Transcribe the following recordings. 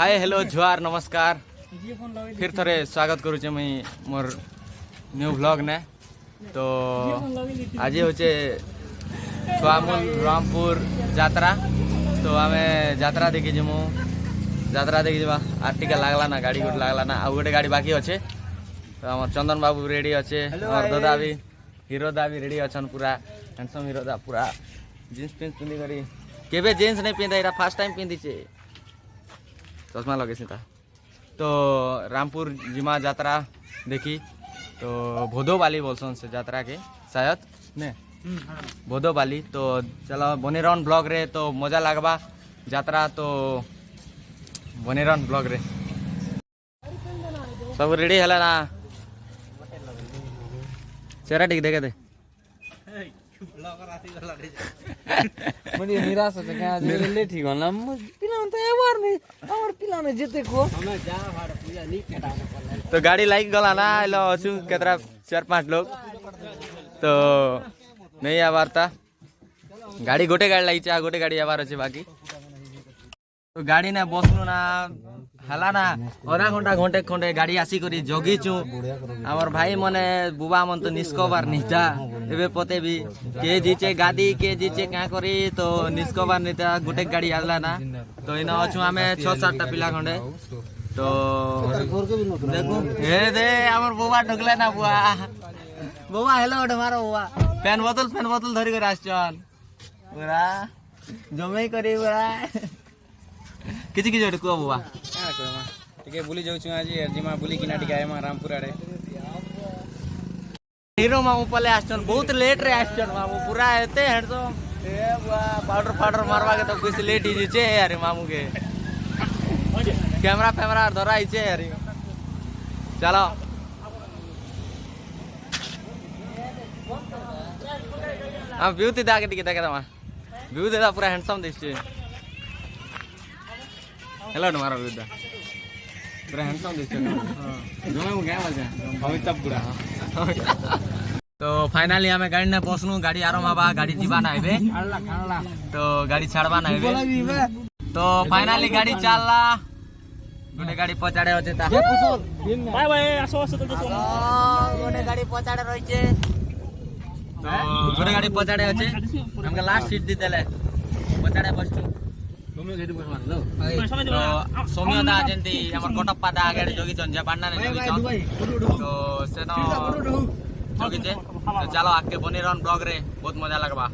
Hi hello जुआर नमस्कार फिर थोड़े स्वागत करुचे मुई मोर न्यू व्लॉग ने। तो आज होचे छुआमूल रामपुर यात्रा। तो आम यात्रा देखी जीमु यात्रा देखी जा आर टिके लागला ना गाड़ी गोटे लागला ना आउ गोटे गाड़ी बाकी अच्छे। तो आम चंदन बाबू रेडी अच्छे और दादा भी हीरो दा भी रेडी अच्छन पूरा हैंडसम हीरो दा पूरा जीन्स पेंट पिंधि करी केबे जीन्स नहीं पिंधा इरा फर्स्ट टाइम पिंधिचे चश्मा लगे था। तो रामपुर जिमा यात्रा देखी तो भोदोबाली बोलसन से यात्रा के शायद ने भोदोबाली। तो चलो बनेरन ब्लॉग रे तो मजा लगवा यात्रा। तो बनेरन ब्लॉग रे सब रेडी है ना चेहरा ठीक देखे दे मुझे निराश होते क्या आज ले ठीक हो ना पिलान तो एक बार नहीं और पिलाने जीते को हमें जा भाड़ा पूजा नहीं केटा। तो गाड़ी लाइक गला ना लो असु केतरा 4-5 लोग तो नहीं आवारता गाड़ी गोटे गाड़ी लाई चा गोटे गाड़ी आवार अछि बाकी। तो गाड़ी ने बसनु ना हला ना आधा घंटा घंटे खंडे गाड़ी आसी करी जगिचु हमर भाई मने बुबा मन तो निस्कबार निता एबे पते भी के जीचे गादी के जीचे क्या करी तो निस्कबार निता गोटे गाड़ी आला ना। तो इना अछु हमें 6-7 टा पिला खंडे। तो देखो हे दे हमर बुबा ढकले ना बुबा हेलो मारो बुबा पेन बोतल धरी कर आछन पूरा जमे करी पूरा किछि किछि ढकुआ बुबा टिके बुली जाउछु आज जिमा बुली किना टिके आयमा रामपुर आड़े हीरो मामू पले आछन बहुत लेट रे आछन मामू पूरा एते हेडसम ए पाउडर मारवा के तो कुछ लेट ही जे यार मामू के कैमरा धरा ही छे यार। चलो हम व्यू ती दाके टिके देखे दमा व्यू देदा पूरा हैंडसम दिसछे हेलो मारो व्यू दा पूरा हैंडसम दिसछे हां जो मैं क्या मजा हम तब पूरा। तो फाइनली हमें गाड़ी ने पहुंचनु गाड़ी आराम आबा गाड़ी जीवा ना हेबे तो गाड़ी छाड़वा ना हेबे। तो फाइनली गाड़ी चलला गोटे गाड़ी पछाड़े होचे ता बाय बाय आसो तो गोटे गाड़ी पछाड़े रहिचे। तो गोटे गाड़ी पछाड़े होचे हमके लास्ट सीट दी देले पछाड़े बसछु तुमने जेडी बसमान लो तो सोमियो दा जेंती हमर कोटप्पा दा आगे जोगी छन जे पांडा ने जोगी छन तो सेनो जोगी छे। तो चलो आके बनेरन ब्लॉग रे बहुत मजा लगबा।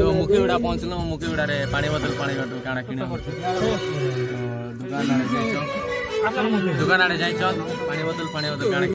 तो मुखीउड़ा पहुंचल मुखीउड़ा रे पानी बोतल पानी घटू काना किने दुकान आड़े जाई चल पानी बोतल काना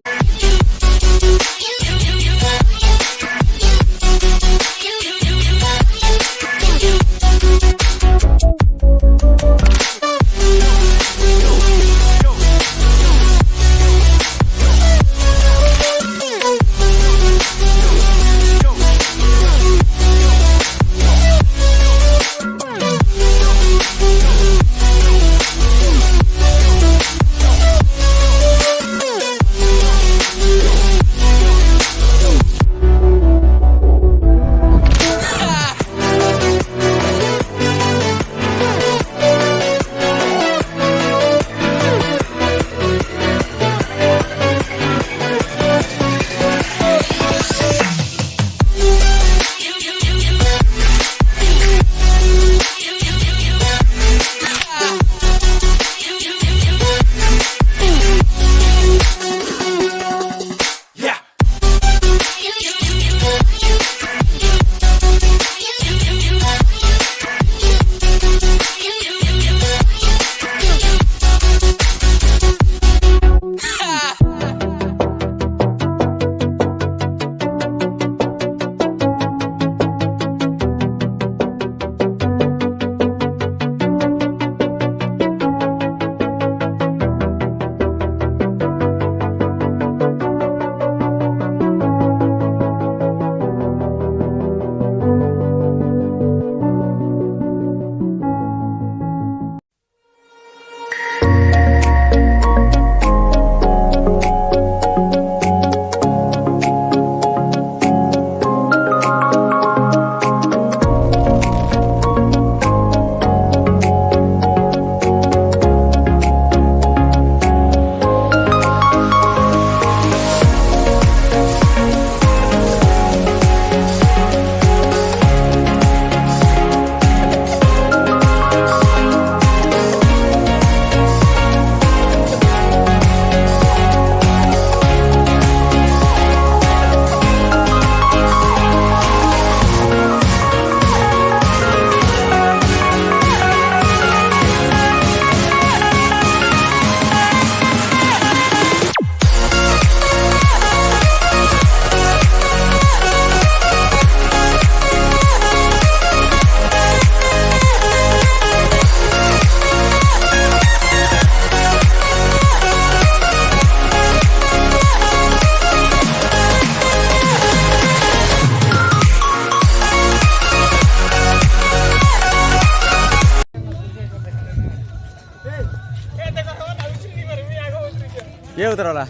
ये उतरवला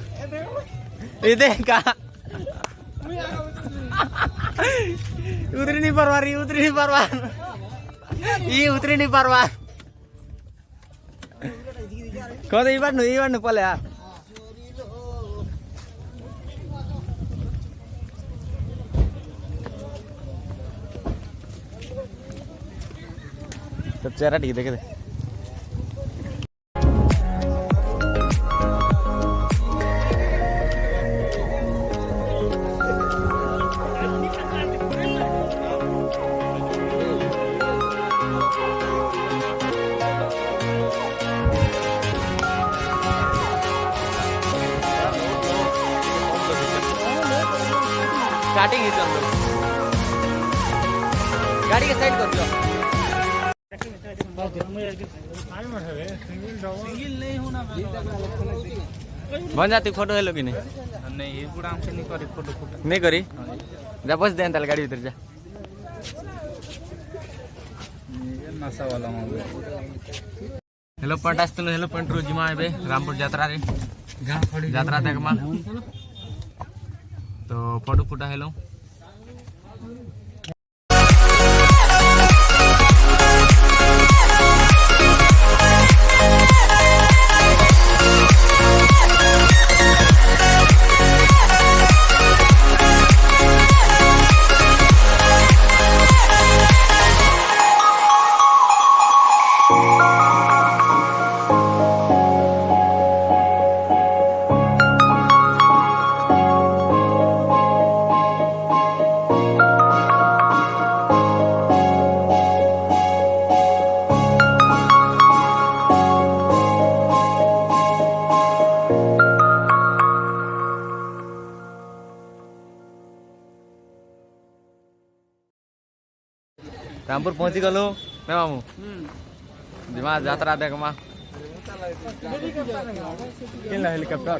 इथे का उतरी नहीं परवार ही उतरी नहीं परवार ये उतरी नहीं परवार कौन इवन पले यार तब चेहरा ठीक देखे थे स्टार्टिंग ही हम लोग गाड़ी के साइड कर दियो बन जाती फोटो है लोग नहीं नहीं ये पूरा हमसे नहीं करी फोटो नहीं करी जा बस दे गाड़ी उतर जा नशा वाला हेलो पंट आस्तुन हेलो पंट रोजिमा बे रामपुर यात्रा रे यात्रा देख मा तो फोटो फुटा हेलो रामपुर पहुंची गलो मैं मामू जिमा यात्रा देख मा केला हेलीकॉप्टर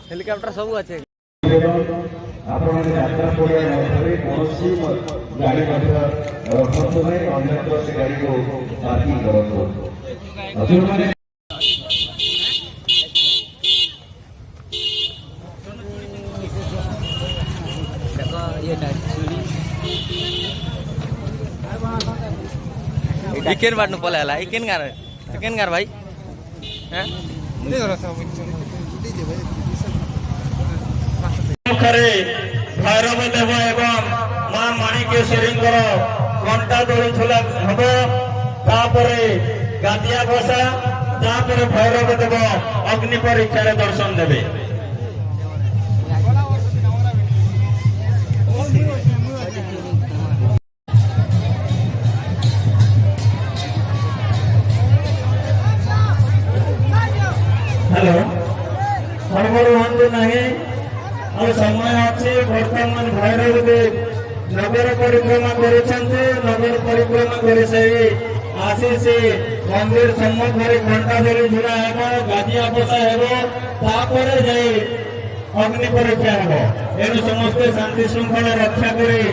हेलीकॉप्टर सब अच्छे ଆପଣ ଯାତ୍ରା ପଡ଼ିଆ ମଧ୍ୟରେ କୌଣସି ଗାଡ଼ି ମଧ୍ୟ ରଖନ୍ତୁ ନାହିଁ ଅନ୍ୟତ୍ର ସେ ଗାଡ଼ିକୁ ପାର୍କିଂ କରନ୍ତୁ ଯେଉଁମାନେ इकेन बाटनु पलायला इकेन गार भाई हैं मुखरे भैरव देव एवं मां माणिकेश्वरींकर घंटा दोली झुला हब तापरे गादिया बसा तापरे भैरव देव अग्नि परीक्षार दर्शन देवे हेलो हड़बड़ हूँ नहीं और समय अच्छे बर्तमान भैरव देव नगर परिक्रमा नगर परिक्रमा कर आसी से मंदिर सम्मुखें घंटा धरी झुला हेब गादिया बसा हेबर जाई अग्नि परीक्षा हेब एनु समस्ते शांति श्रृंखला रक्षा करे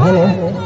हेलो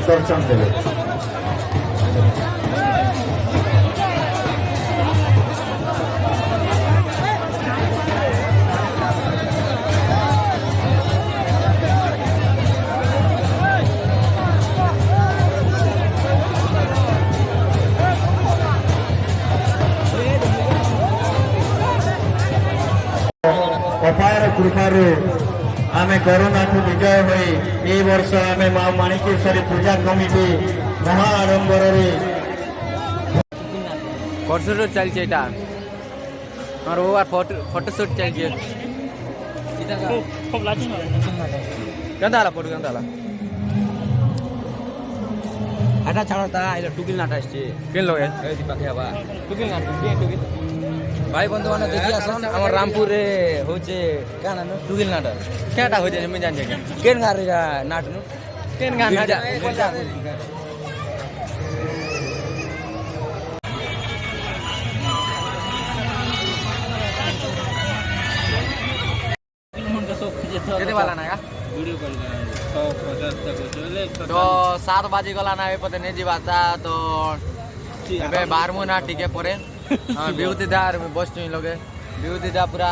दर्शन देवे अपार कृपारू आमे कोरोना को विजय होई ए वर्ष आमे मां माणिकेश्वरी पूजा कमिटी महा आडंबर रे ফটোশুট চলছে এটা আর ও আর ফটোশুট চলছে কেন্দা আলা ফটো কেন্দা আলা এটা ছাড়া তা এটা টুকিল নাট আসছে কেন লগে এই দিপাকে আবার টুকিল না টুকিল ভাই বন্ধু মানে দেখি আসুন আমার রামপুরে হচ্ছে কেন টুকিল নাটা কেটা হইছে আমি জানি কেন গারে নাট নু কেন গান হাজা କେତେ ବାଲା ନା ତ 7 ବାଜି ଗଲା ନା ଏପଟେ ନେଇ ଯିବା ତା ତ ଏବେ ବାହାରମୁ ନା ଟିକେ ପରେ ବିଭୂତି ଦାର ବସଛୁ ଲगे ବିଭୂତି ଦା ପୁରା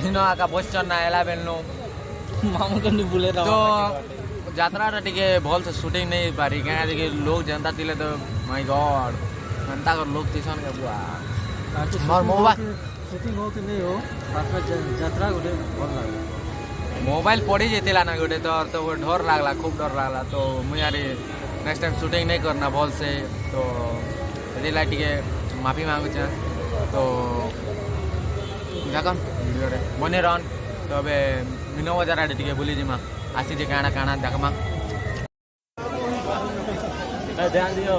ଦିନ ଆକା ବସଛନ୍ ନା ଏଲା ବେଲନୁ ମାମୁ କେମିତି ବୁଲେ ତ ଯାତ୍ରାଟା ଟିକେ ଭଲସେ ସୁଟିଂ ନେଇ ପାରି କାହିଁକି ଟିକେ ଲୋକ ଯେନ୍ତା ଥିଲେ ତ ମାଇ ଗଡ୍ ଏନ୍ତା କର ଲୋକ ଥିସନ୍ କେ ବୁଆ ମୋର ମୋବାଇଲ ସୁଟିଂ ହଉ କି ନେଇ ହଉ ଯାତ୍ରା ଗୋଟେ ଭଲ ଲାଗେ मोबाइल पड़ी जाता ना गोटे तो डर लागला खूब डर लागला तो मुझे यार नेक्स्ट टाइम शूटिंग नहीं करना भल से तो ये टे माफी मांगुचे तो देखन भिडियो बने रहन तो अबे मीनो बजार आड़े टे बुली जिमा आसी जे काଣା काଣା देखमा ध्यान दियो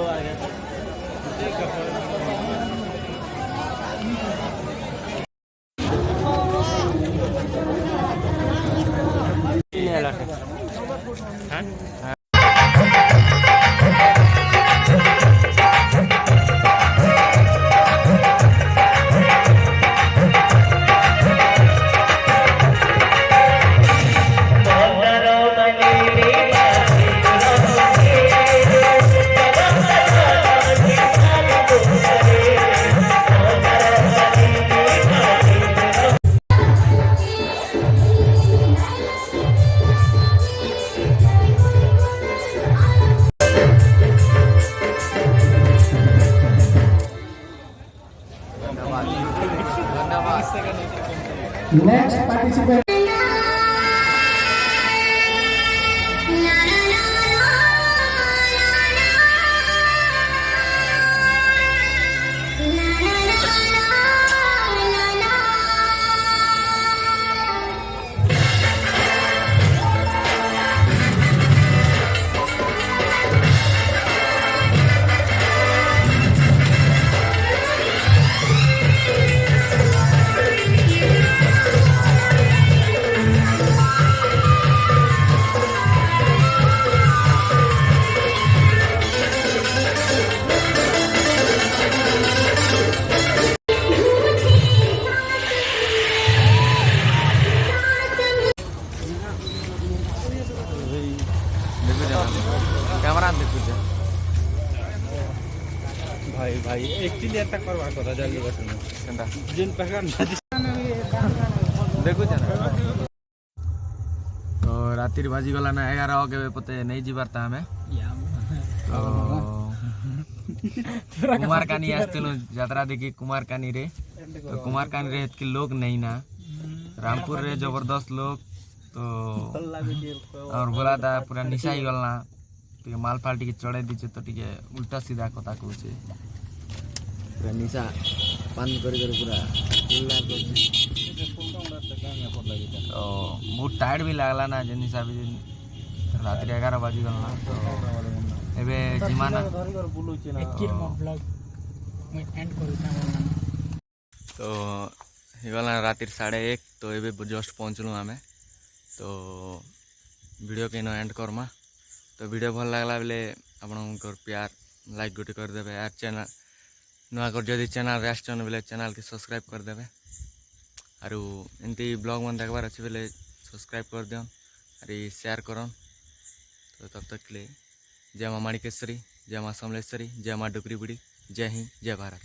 नेक्स्ट पार्टिसिपेंट कैमरा देखुचे भाई भाई एक्चुअली ऐसा करवा करा जल्दी बटन केनता जिन पकड़ देखुचे ना तो रात रातिर बाजी गला ना 11 के पते नहीं जीवार था हमें तो कुमार कानी आसतिलु यात्रा देखी कुमार कानी रे तो कुमार कानी रे के लोग नहीं ना रामपुर रे जबरदस्त लोग तो और बोला था पूरा निशा ही गलना टिके माल फाल टिके चढ़े दीचे तो टिके उल्टा सीधा कथा कहूँ पूरा निशा पान करी पूरा तो बहुत टायर्ड भी लागला ना जे निशा भी रात 11 बाजी गलना तो एबे जिमाना तो हिगला रातिर 1:30 तो एबे जस्ट पहुँचलु आमे तो वीडियो के एंड करमा तो वीडियो भल लगला बेले आपन प्यार लाइक गोटे करदे यार चैनल नुआ कर जदि चैनल आसन बेले चैनल के सब्सक्राइब करदे आरु एमती ब्लॉग मन देखबार अच्छे बेले सब्सक्राइब कर दियन अरे शेयर करन तो तब तक के लिए जय माँ माणिकेश्वरी जय माँ समलेश्वरी जय माँ डुगरी बुड़ी जय हिंद जय भारत।